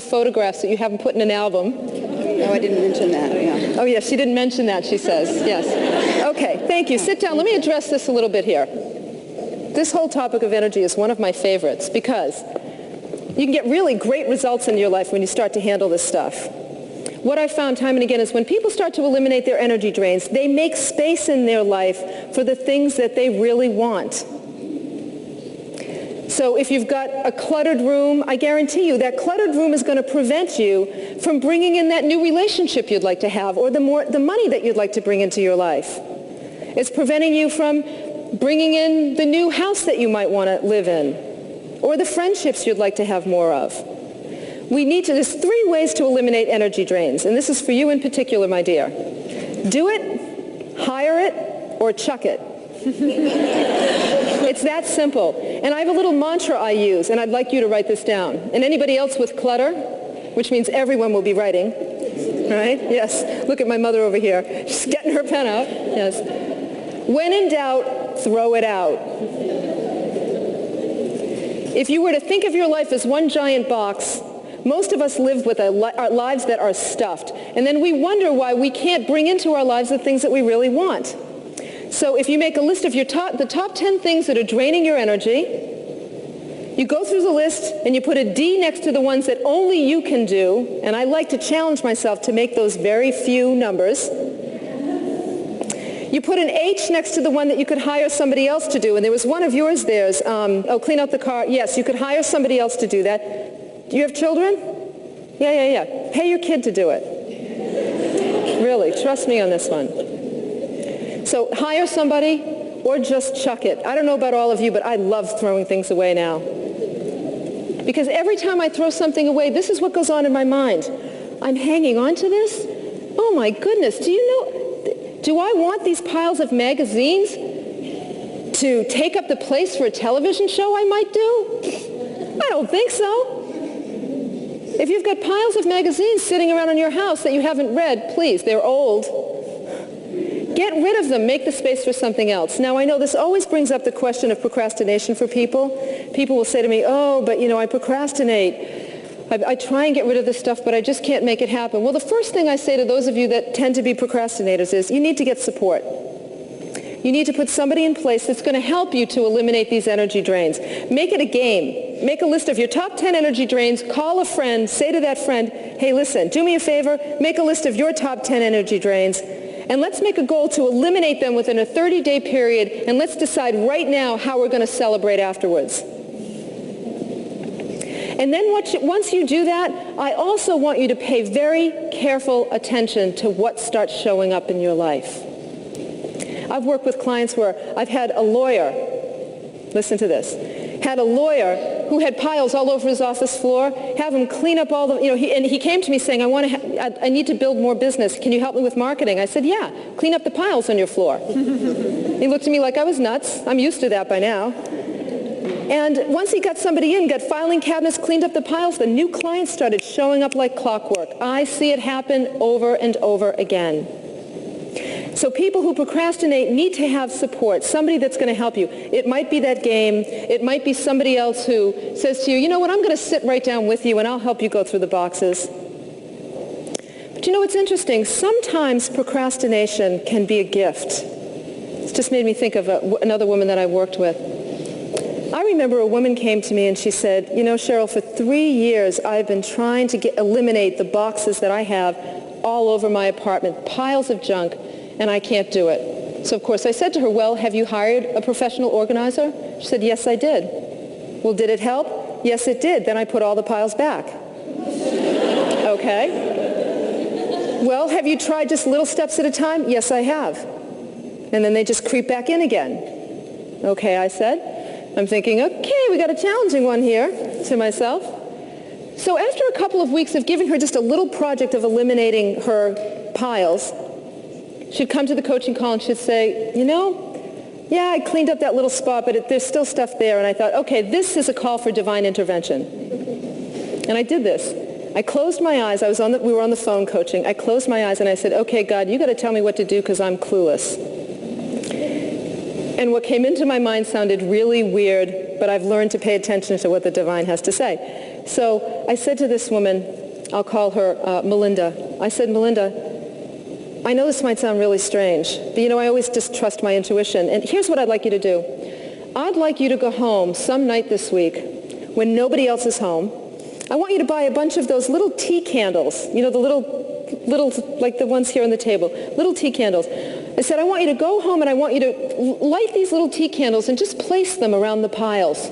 photographs that you haven't put in an album. No, I didn't mention that. Yeah. Oh, yes, she didn't mention that, she says. Yes. Okay, thank you. Sit down. Let me address this a little bit here. This whole topic of energy is one of my favorites because you can get really great results in your life when you start to handle this stuff. What I found time and again is when people start to eliminate their energy drains, they make space in their life for the things that they really want. So if you've got a cluttered room, I guarantee you that cluttered room is going to prevent you from bringing in that new relationship you'd like to have or the money that you'd like to bring into your life. It's preventing you from bringing in the new house that you might want to live in or the friendships you'd like to have more of. There's 3 ways to eliminate energy drains, and this is for you in particular, my dear. Do it, hire it, or chuck it. It's that simple. And I have a little mantra I use, and I'd like you to write this down. And anybody else with clutter, which means everyone will be writing, right? Yes. Look at my mother over here. She's getting her pen out. Yes. When in doubt, throw it out. If you were to think of your life as one giant box, most of us live with our lives that are stuffed. And then we wonder why we can't bring into our lives the things that we really want. So if you make a list of the top 10 things that are draining your energy, you go through the list and you put a D next to the ones that only you can do. And I like to challenge myself to make those very few numbers. You put an H next to the one that you could hire somebody else to do. And there was one of yours there. Clean out the car. Yes, you could hire somebody else to do that. Do you have children? Yeah. Pay your kid to do it. Really, trust me on this one. So hire somebody or just chuck it. I don't know about all of you, but I love throwing things away now. Because every time I throw something away, this is what goes on in my mind. I'm hanging on to this? Oh my goodness, do I want these piles of magazines to take up the place for a television show I might do? I don't think so. If you've got piles of magazines sitting around in your house that you haven't read, please, they're old. Get rid of them. Make the space for something else. Now, I know this always brings up the question of procrastination for people. People will say to me, oh, but I procrastinate. I try and get rid of this stuff, but I just can't make it happen. Well, the first thing I say to those of you that tend to be procrastinators is you need to get support. You need to put somebody in place that's going to help you to eliminate these energy drains. Make it a game. Make a list of your top 10 energy drains. Call a friend. Say to that friend, hey, listen, do me a favor. Make a list of your top 10 energy drains. And let's make a goal to eliminate them within a 30-day period. And let's decide right now how we're going to celebrate afterwards. And then once you do that, I also want you to pay very careful attention to what starts showing up in your life. I've worked with clients where I've had a lawyer, listen to this, had a lawyer who had piles all over his office floor, have him clean up all the, and he came to me saying, I need to build more business. Can you help me with marketing? I said, yeah, clean up the piles on your floor. He looked at me like I was nuts. I'm used to that by now. And once he got somebody in, got filing cabinets, cleaned up the piles, the new clients started showing up like clockwork. I see it happen over and over again. So people who procrastinate need to have support, somebody that's going to help you. It might be that game. It might be somebody else who says to you, you know what, I'm going to sit right down with you and I'll help you go through the boxes. But it's interesting. Sometimes procrastination can be a gift. It's just made me think of another woman that I worked with. I remember a woman came to me and she said, Cheryl, for 3 years I've been trying to eliminate the boxes that I have all over my apartment, piles of junk, and I can't do it. So of course I said to her, well, have you hired a professional organizer? She said, yes, I did. Well, did it help? Yes, it did. Then I put all the piles back. Okay. Well, have you tried just little steps at a time? Yes, I have. And then they just creep back in again. Okay, I said. I'm thinking, okay, we got a challenging one here, to myself. So after a couple of weeks of giving her just a little project of eliminating her piles, she'd come to the coaching call and she'd say, yeah, I cleaned up that little spot, but there's still stuff there. And I thought, okay, this is a call for divine intervention. And I did this. I closed my eyes. We were on the phone coaching. I closed my eyes and I said, okay, God, you got to tell me what to do because I'm clueless. And what came into my mind sounded really weird, but I've learned to pay attention to what the divine has to say. So I said to this woman, I'll call her Melinda. I said, Melinda, I know this might sound really strange, but you know, I always just trust my intuition. And here's what I'd like you to do. I'd like you to go home some night this week when nobody else is home. I want you to buy a bunch of those little tea candles, you know, the little, like the ones here on the table, little tea candles. I said, I want you to go home and I want you to light these little tea candles and just place them around the piles.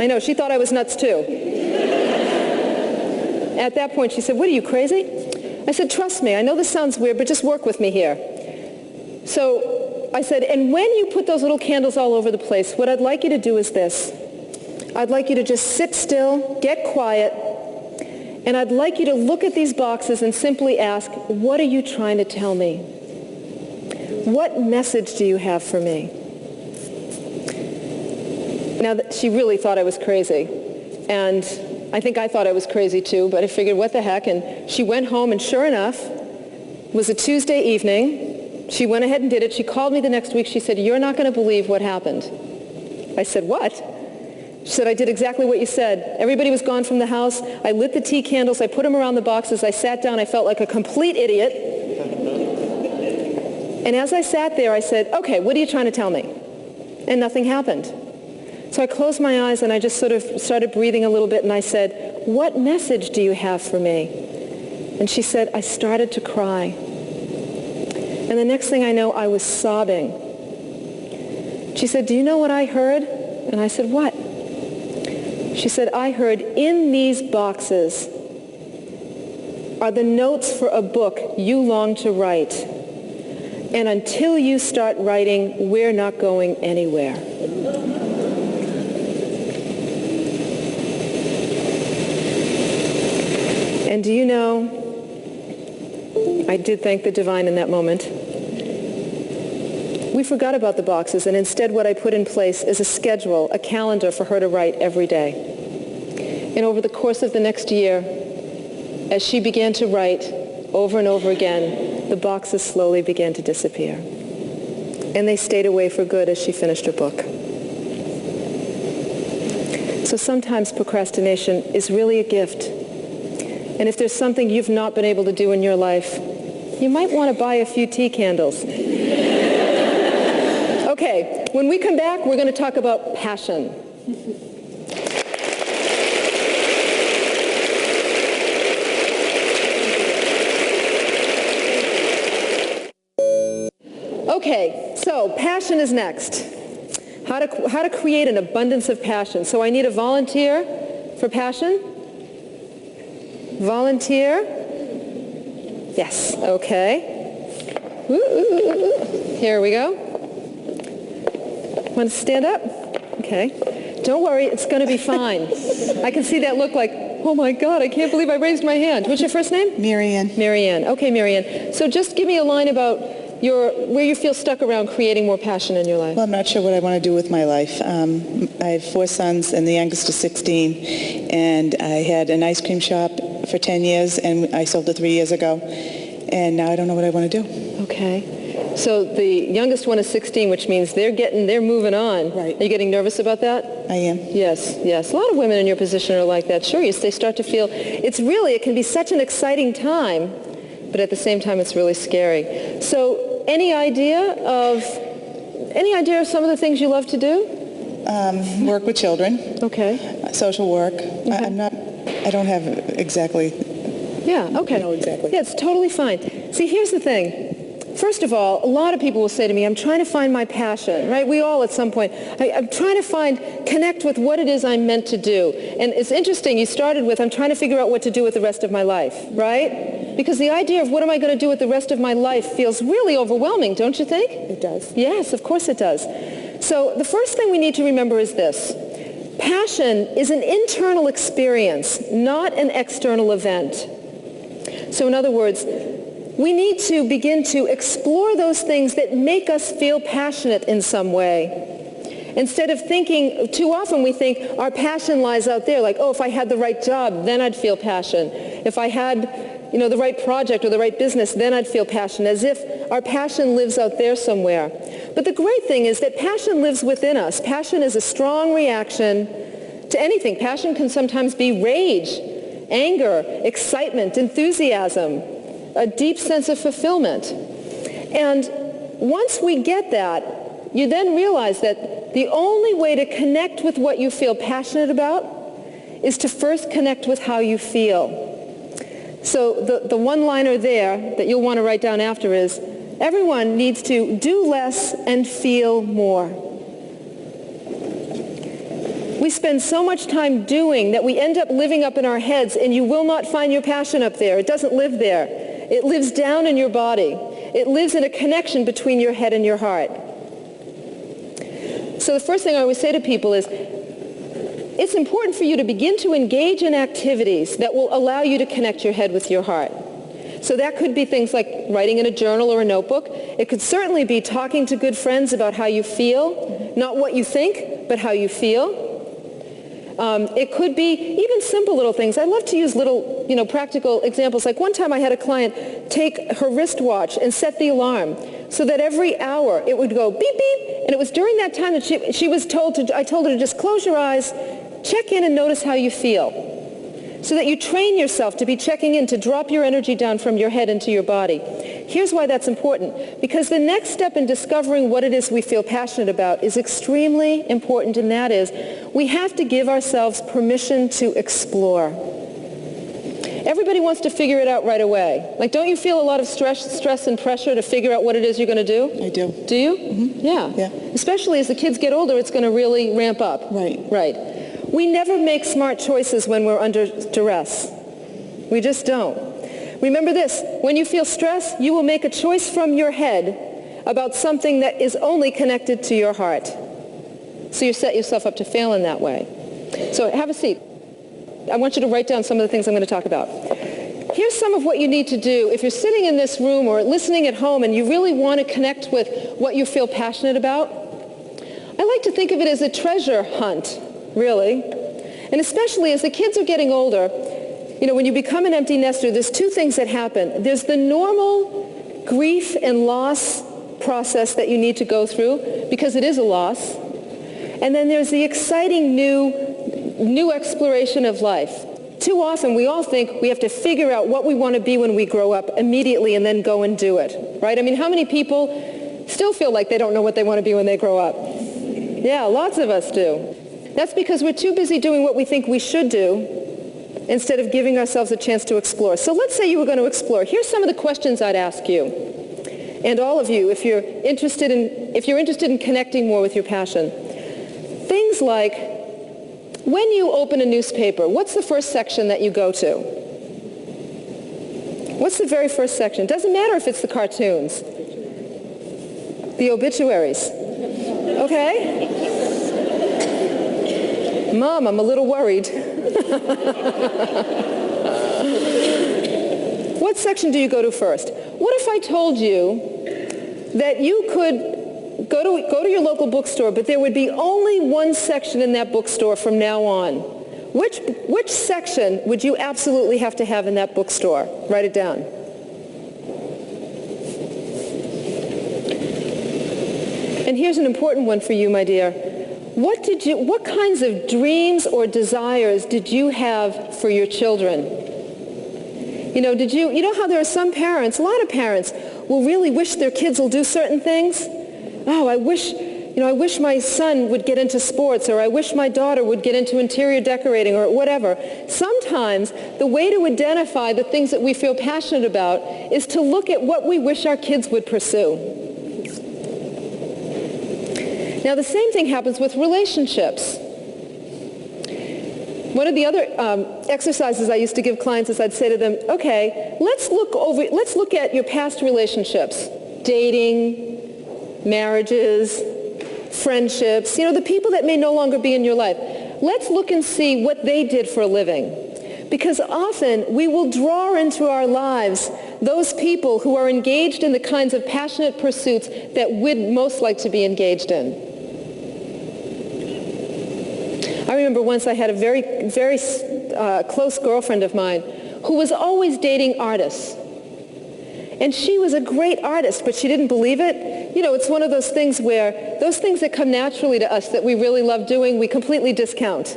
I know, she thought I was nuts too. At that point, she said, what are you, crazy? I said, trust me, I know this sounds weird, but just work with me here. So I said, and when you put those little candles all over the place, what I'd like you to do is this. I'd like you to just sit still, get quiet, and I'd like you to look at these boxes and simply ask, what are you trying to tell me? What message do you have for me? Now, she really thought I was crazy, and I think I thought I was crazy too, but I figured, what the heck, and she went home, and sure enough, it was a Tuesday evening. She went ahead and did it. She called me the next week. She said, you're not going to believe what happened. I said, what? She said, I did exactly what you said. Everybody was gone from the house. I lit the tea candles. I put them around the boxes. I sat down. I felt like a complete idiot. And as I sat there, I said, okay, what are you trying to tell me? And nothing happened. So I closed my eyes and I just sort of started breathing a little bit and I said, what message do you have for me? And she said, I started to cry. And the next thing I know, I was sobbing. She said, do you know what I heard? And I said, what? She said, I heard, in these boxes are the notes for a book you long to write. And until you start writing, we're not going anywhere. And do you know, I did thank the divine in that moment. We forgot about the boxes, and instead what I put in place is a schedule, a calendar for her to write every day. And over the course of the next year, as she began to write over and over again, the boxes slowly began to disappear. And they stayed away for good as she finished her book. So sometimes procrastination is really a gift. And if there's something you've not been able to do in your life, you might want to buy a few tea candles. Okay, when we come back, we're going to talk about passion. Okay, so passion is next. How to create an abundance of passion. So I need a volunteer for passion. Volunteer? Yes, okay. Here we go. Want to stand up? Okay. Don't worry, it's going to be fine. I can see that look like, oh my God, I can't believe I raised my hand. What's your first name? Marianne. Marianne. Okay, Marianne. So just give me a line about where you feel stuck around creating more passion in your life. Well, I'm not sure what I want to do with my life. I have 4 sons, and the youngest is 16. And I had an ice cream shop for 10 years, and I sold it 3 years ago. And now I don't know what I want to do. Okay. So the youngest one is 16, which means they're moving on. Right. Are you getting nervous about that? I am. Yes, yes. A lot of women in your position are like that. Sure, they start to feel, it can be such an exciting time, but at the same time it's really scary. So any idea of some of the things you love to do? Work with children. Okay. Social work. Okay. I don't have exactly. Yeah, okay. No, exactly. Yeah, it's totally fine. See, here's the thing. First of all, a lot of people will say to me, I'm trying to find my passion, right? We all at some point. I'm trying to connect with what it is I'm meant to do. And it's interesting, you started with, I'm trying to figure out what to do with the rest of my life, right? Because the idea of what am I going to do with the rest of my life feels really overwhelming, don't you think? It does. Yes, of course it does. So the first thing we need to remember is this. Passion is an internal experience, not an external event. So in other words, we need to begin to explore those things that make us feel passionate in some way. Instead of thinking, too often we think our passion lies out there, like, oh, if I had the right job, then I'd feel passion. If I had, the right project or the right business, then I'd feel passion, as if our passion lives out there somewhere. But the great thing is that passion lives within us. Passion is a strong reaction to anything. Passion can sometimes be rage, anger, excitement, enthusiasm, a deep sense of fulfillment. And once we get that, you then realize that the only way to connect with what you feel passionate about is to first connect with how you feel. So the one-liner there that you'll want to write down after is, everyone needs to do less and feel more. We spend so much time doing that we end up living up in our heads, and you will not find your passion up there. It doesn't live there. It lives down in your body. It lives in a connection between your head and your heart. So the first thing I always say to people is, it's important for you to begin to engage in activities that will allow you to connect your head with your heart. So that could be things like writing in a journal or a notebook. It could certainly be talking to good friends about how you feel, not what you think, but how you feel. It could be even simple little things. I love to use little, practical examples. Like one time I had a client take her wristwatch and set the alarm so that every hour it would go beep, beep. And it was during that time that she was I told her to just close your eyes, check in and notice how you feel. So that you train yourself to be checking in, to drop your energy down from your head into your body. Here's why that's important. Because the next step in discovering what it is we feel passionate about is extremely important, and that is we have to give ourselves permission to explore. Everybody wants to figure it out right away. Like, don't you feel a lot of stress and pressure to figure out what it is you're going to do? I do. Do you? Mm-hmm. Yeah. Especially as the kids get older, it's going to really ramp up. Right. We never make smart choices when we're under duress. We just don't. Remember this, when you feel stress, you will make a choice from your head about something that is only connected to your heart. So you set yourself up to fail in that way. So have a seat. I want you to write down some of the things I'm going to talk about. Here's some of what you need to do if you're sitting in this room or listening at home and you really want to connect with what you feel passionate about. I like to think of it as a treasure hunt. Really. And especially as the kids are getting older, when you become an empty nester, there's two things that happen. There's the normal grief and loss process that you need to go through, because it is a loss. And then there's the exciting new exploration of life. Too often we all think we have to figure out what we want to be when we grow up immediately and then go and do it. Right? I mean, how many people still feel like they don't know what they want to be when they grow up? Yeah, lots of us do. That's because we're too busy doing what we think we should do instead of giving ourselves a chance to explore. So let's say you were going to explore. Here's some of the questions I'd ask you, and all of you, if you're interested in connecting more with your passion. Things like, when you open a newspaper, what's the first section that you go to? What's the very first section? It doesn't matter if it's the cartoons. The obituaries. Okay? Mom, I'm a little worried. What section do you go to first? What if I told you that you could go to your local bookstore, but there would be only one section in that bookstore from now on? Which section would you absolutely have to have in that bookstore? Write it down. And here's an important one for you, my dear. What kinds of dreams or desires did you have for your children? You know how there are some parents, a lot of parents, will really wish their kids will do certain things? Oh, I wish my son would get into sports, or I wish my daughter would get into interior decorating, or whatever. Sometimes the way to identify the things that we feel passionate about is to look at what we wish our kids would pursue. Now, the same thing happens with relationships. One of the other exercises I used to give clients is I'd say to them, okay, let's look at your past relationships, dating, marriages, friendships, the people that may no longer be in your life. Let's look and see what they did for a living. Because often we will draw into our lives those people who are engaged in the kinds of passionate pursuits that we'd most like to be engaged in. I remember once I had a very, very close girlfriend of mine who was always dating artists. And she was a great artist, but she didn't believe it. It's one of those things where those things that come naturally to us that we really love doing, we completely discount,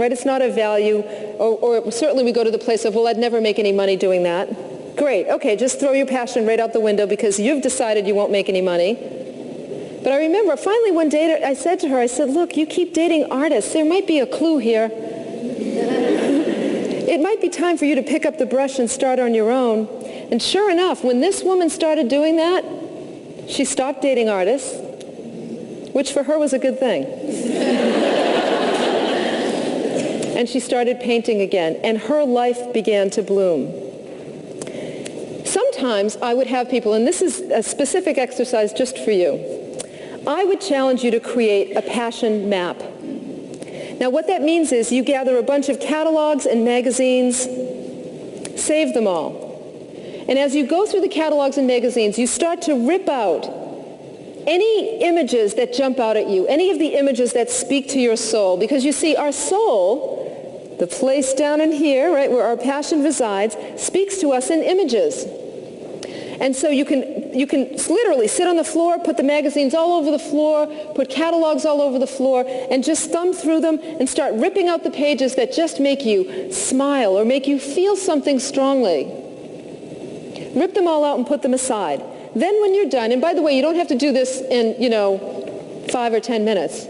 right? It's not a value, or certainly we go to the place of, well, I'd never make any money doing that. Great, okay, just throw your passion right out the window because you've decided you won't make any money. But I remember finally one day I said to her, I said, look, you keep dating artists. There might be a clue here. It might be time for you to pick up the brush and start on your own. And sure enough, when this woman started doing that, she stopped dating artists, which for her was a good thing. And she started painting again, and her life began to bloom. Sometimes I would have people, and this is a specific exercise just for you, I would challenge you to create a passion map. Now what that means is you gather a bunch of catalogs and magazines, save them all. And as you go through the catalogs and magazines, you start to rip out any images that jump out at you, any of the images that speak to your soul. Because you see, our soul, the place down in here, right, where our passion resides, speaks to us in images. And so you can literally sit on the floor, put the magazines all over the floor, put catalogs all over the floor, and just thumb through them and start ripping out the pages that just make you smile or make you feel something strongly. Rip them all out and put them aside. Then when you're done, and by the way, you don't have to do this in, 5 or 10 minutes.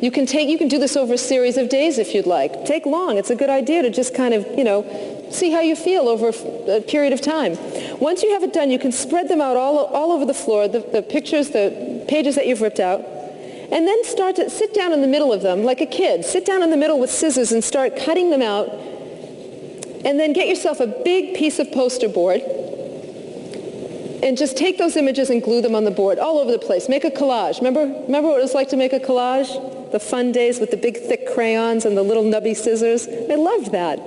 You can do this over a series of days if you'd like. Take long. It's a good idea to just kind of, see how you feel over a period of time. Once you have it done, you can spread them out all over the floor, the pictures, the pages that you've ripped out, and then start to sit down in the middle of them like a kid. Sit down in the middle with scissors and start cutting them out, and then get yourself a big piece of poster board and just take those images and glue them on the board all over the place. Make a collage. Remember what it was like to make a collage? The fun days with the big thick crayons and the little nubby scissors. I loved that.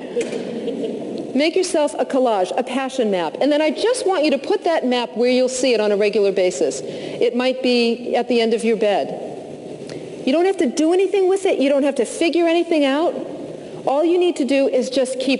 Make yourself a collage, a passion map. And then I just want you to put that map where you'll see it on a regular basis. It might be at the end of your bed. You don't have to do anything with it. You don't have to figure anything out. All you need to do is just keep